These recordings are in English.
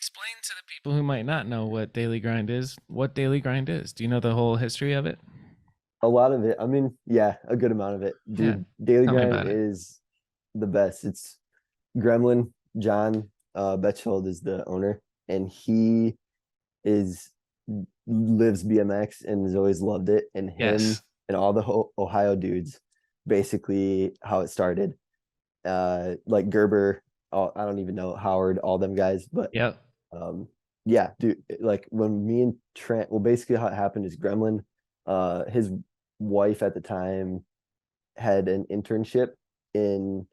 explain to the people who might not know what daily grind is, what daily grind is. Do you know the whole history of it? A lot of it. I mean, yeah, a good amount of it. Yeah, Dude, Daily tell me Grind about it. is the best. It's Gremlin, John Betchold is the owner, and he is lives BMX and has always loved it. And him Yes. and all the Ohio dudes, basically how it started. Like Gerber, I don't even know Howard, all them guys, but Yep. um, yeah, dude, like when me and Trent, well, basically how it happened is Gremlin, his wife at the time had an internship in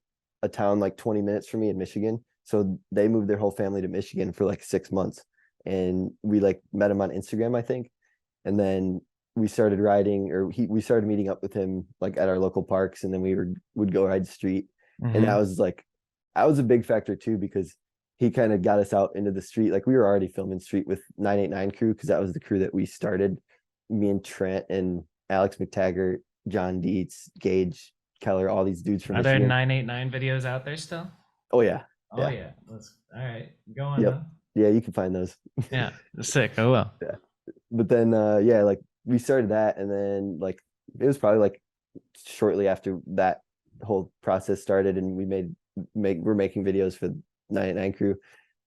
a town like 20 minutes from me in Michigan. So they moved their whole family to Michigan for like 6 months. And we like met him on Instagram, I think. And then we started riding, or we started meeting up with him like at our local parks, and then would go ride street. And Mm-hmm. that was a big factor too, because he kind of got us out into the street. Like we were already filming street with 989 crew, because that was the crew that we started. Me and Trent and Alex McTaggart, John Dietz, Gage, Keller, all these dudes from Are there Michigan. 989 videos out there still? Oh yeah, Oh yeah, yeah. Let's all right. Go on yep, though. yeah. You can find those. Yeah. Sick. Oh well. Yeah, but then yeah, like we started that, and then like it was probably like shortly after that whole process started, and we're making videos for 99 crew.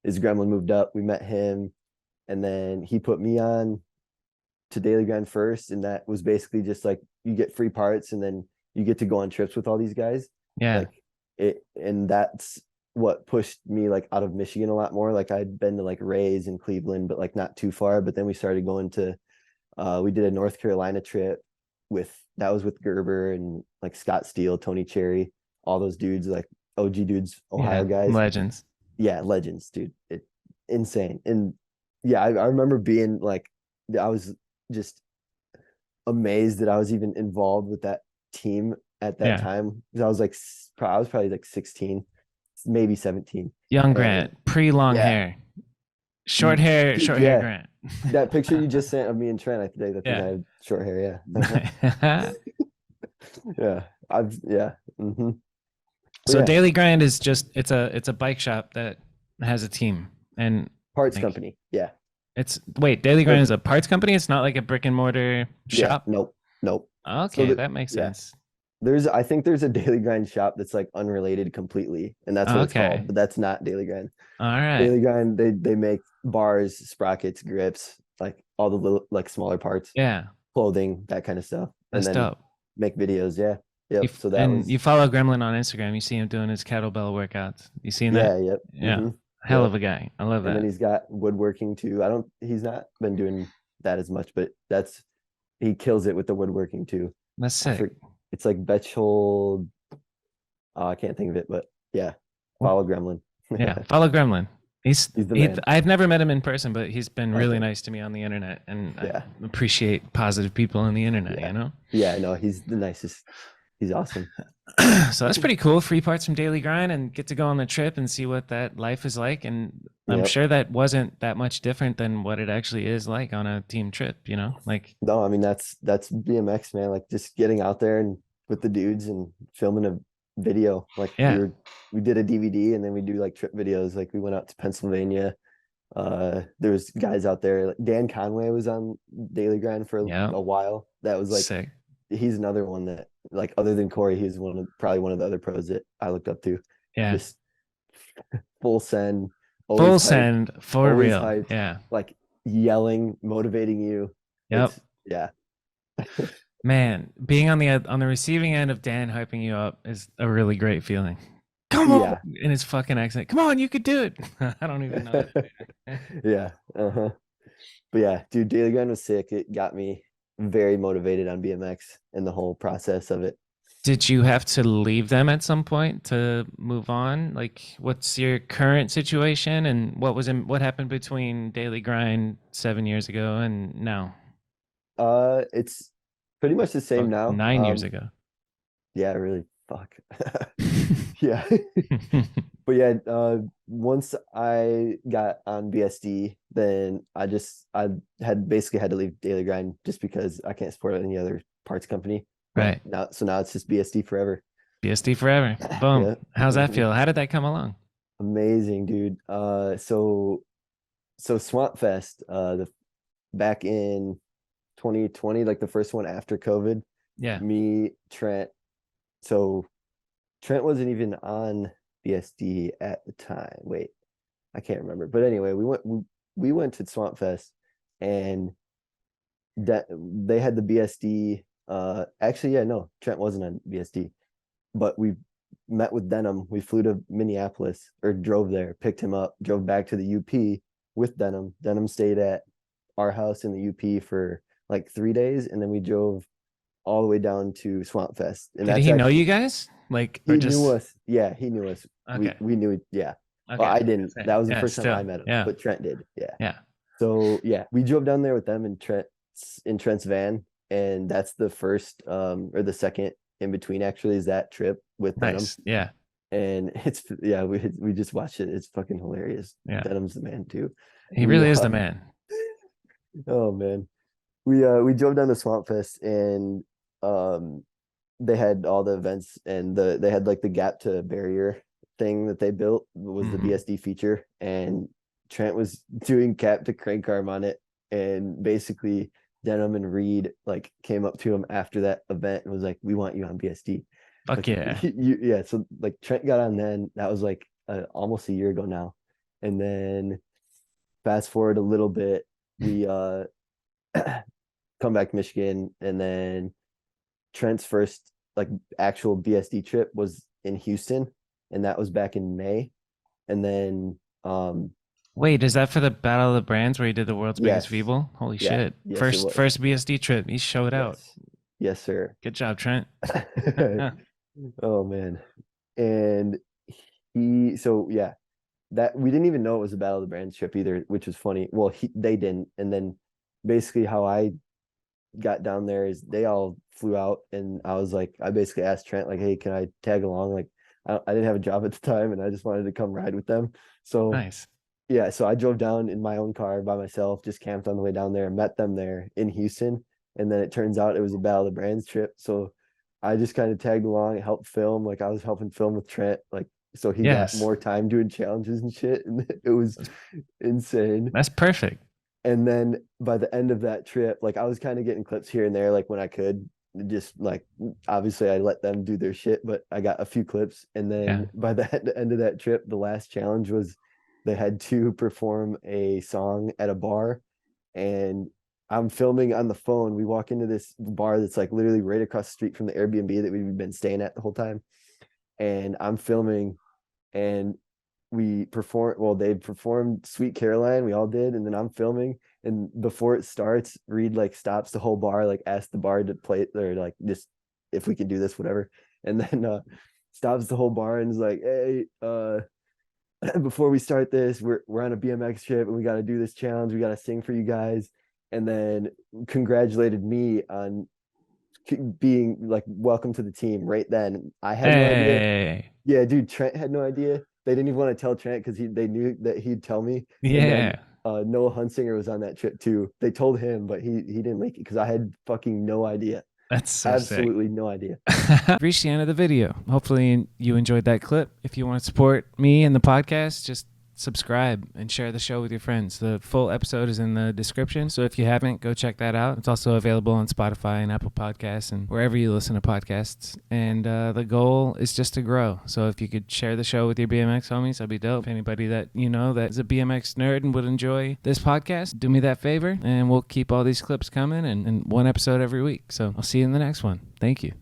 His Gremlin moved up. We met him, and then he put me on to Daily Grind first, and that was basically just like you get free parts, and then you get to go on trips with all these guys. Yeah. Like and that's what pushed me like out of Michigan a lot more. Like I'd been to like Ray's in Cleveland, but like not too far. But then we started going to we did a North Carolina trip that was with Gerber and like Scott Steele, Tony Cherry, all those dudes, like OG dudes, Ohio Yeah. guys. Legends. Yeah, legends, dude. Insane. And yeah, I remember being like, I was just amazed that I was even involved with that team at that Yeah. time. Because I was probably like 16, maybe 17. Young And Grant, pre-long yeah, hair, short hair yeah, Grant. that picture you just sent of me and Trent, I think I Yeah. had short hair. Yeah. Yeah. Yeah. But So yeah, daily grind is just it's a bike shop that has a team and parts like company. Yeah. it's wait, daily grind But is a parts company. It's not like a brick and mortar yeah, shop. nope. Nope. So Okay, that that makes yeah, sense. I think there's a Daily Grind shop that's like unrelated completely, and that's what it's called, Okay, but that's not Daily Grind. all right. Daily Grind, they make bars, sprockets, grips, like all the little like smaller parts, Yeah, clothing, that kind of stuff, and that's then dope. make videos. Yeah. Yep. So that And you was follow Gremlin on Instagram. You see him doing his kettlebell workouts. You seen that? yeah, yep. Yeah, hell of Yep. a guy. I love And then that. he's got woodworking too. He's not been doing that as much, but he kills it with the woodworking too. That's I sick. for it's like Betchhold. Oh, I can't think of it, but yeah, follow Gremlin. Yeah, follow Gremlin. He's the man. I've never met him in person, but he's been really Okay. nice to me on the internet, and I Yeah. appreciate positive people on the internet. Yeah. You know. Yeah. No, he's the nicest. He's awesome. So that's pretty cool. Free parts from Daily Grind and get to go on the trip and see what that life is like. And I'm Yep. sure that wasn't that much different than what it actually is like on a team trip, Like, No, I mean that's BMX, man. Like just getting out there and with the dudes and filming a video. Like yeah, we did a DVD, and then we do like trip videos. Like we went out to Pennsylvania. There was guys out there. Like Dan Conway was on Daily Grind for yeah, a while. That was like sick. he's another one that like other than Corey, he's probably one of the other pros that I looked up to. Yeah, Just full send, full always hyped, send for always real. hyped, Yeah, like yelling, motivating you. yep. Yeah. Man, being on the receiving end of Dan hyping you up is a really great feeling. Come on, Yeah. in his fucking accent. Come on, you could do it. I don't even know that. Yeah. Uh-huh. But yeah, dude, Daily Grind was sick. It got me very motivated on BMX and the whole process of it. Did you have to leave them at some point to move on? Like, what's your current situation, and what happened between Daily Grind 7 years ago and now? It's pretty much the same Oh, now. 9 years ago. Yeah, really fuck. Yeah. But yeah, once I got on BSD, then I had basically had to leave Daily Grind just because I can't support any other parts company. But Right. now it's just BSD forever. BSD forever. Boom. Yeah. How's that feel? How did that come along? Amazing, dude. So so Swamp Fest, the back in 2020, like the first one after COVID, Yeah. me, Trent. So Trent wasn't even on BSD at the time. Wait, I can't remember. But anyway, we went to Swamp Fest, and that they had the BSD. Actually, yeah, no, Trent wasn't on BSD, but we met with Denim. We flew to Minneapolis or drove there, picked him up, drove back to the UP with Denim. Denim stayed at our house in the UP for like 3 days, and then we drove all the way down to Swamp Fest. And Did that's he know actually you guys? Like, or he knew just us. Yeah, he knew us. We okay. we knew yeah. Well, Okay. I I was didn't. gonna say, That was the yeah, first time still. I met him, Yeah. but Trent did. Yeah. Yeah. So yeah, we drove down there with them in Trent's van, and that's the first or the second in between actually is that trip with Denim. Nice. Yeah. And it's yeah, we just watched it. It's fucking hilarious. Yeah. Denim's the man too. He We really is the man. oh man. We drove down to Swamp Fest, and um they had all the events, and they had like the gap to barrier thing that they built was the Hmm. BSD feature, and Trent was doing cap to crank arm on it, and basically Denim and Reed like came up to him after that event and was like, "We want you on BSD." Fuck Like yeah. yeah, so like Trent got on then. That was like almost a year ago now, and then fast forward a little bit, we come back to Michigan, and then Trent's first like actual BSD trip was in Houston, and that was back in May. And then Wait, is that for the Battle of the Brands where he did the world's biggest yes, Feeble? Holy yeah, shit. yes, it First was. first BSD trip. He showed out. Yes, yes, sir. Good job, Trent. Oh man. And so yeah, that we didn't even know it was a Battle of the Brands trip either, which was funny. Well, they didn't. And then basically how I got down there is they all flew out, and I was like, I basically asked Trent like, hey, can I tag along? Like, I didn't have a job at the time, and I just wanted to come ride with them. So Nice. yeah, so I drove down in my own car by myself, just camped on the way down there, and met them there in Houston. And then it turns out it was a Battle of the Brands trip. So I just kind of tagged along, helped film. Like I was helping film with Trent, like so he got Yes. more time doing challenges and shit. And it was insane. That's perfect. And then by the end of that trip, like I was kind of getting clips here and there, like when I could, just like obviously I let them do their shit, but I got a few clips. And Yeah. then by the end of that trip, the last challenge was they had to perform a song at a bar, and I'm filming on the phone. We walk into this bar that's like literally right across the street from the Airbnb that we've been staying at the whole time, and I'm filming, and they performed Sweet Caroline, we all did, and then I'm filming, and before it starts, Reed like stops the whole bar, like asks the bar to play it, or like just if we can do this, whatever. And then stops the whole bar and is like, hey, before we start this, we're on a BMX trip and we got to do this challenge, we got to sing for you guys. And then congratulated me on being like welcome to the team right then. I had no idea. Hey. Yeah, dude, Trent had no idea. They didn't even want to tell Trent because they knew that he'd tell me. And then Yeah. Noah Hunsinger was on that trip too. They told him, but he didn't like it because I had fucking no idea. That's so sick. Absolutely no idea. Reached the end of the video. Hopefully you enjoyed that clip. If you want to support me and the podcast, just subscribe and share the show with your friends. The full episode is in the description. So if you haven't, go check that out. It's also available on Spotify and Apple Podcasts and wherever you listen to podcasts. And the goal is just to grow. So if you could share the show with your BMX homies, that'd be dope. If anybody that you know that is a BMX nerd and would enjoy this podcast, do me that favor and we'll keep all these clips coming and one episode every week. So I'll see you in the next one. Thank you.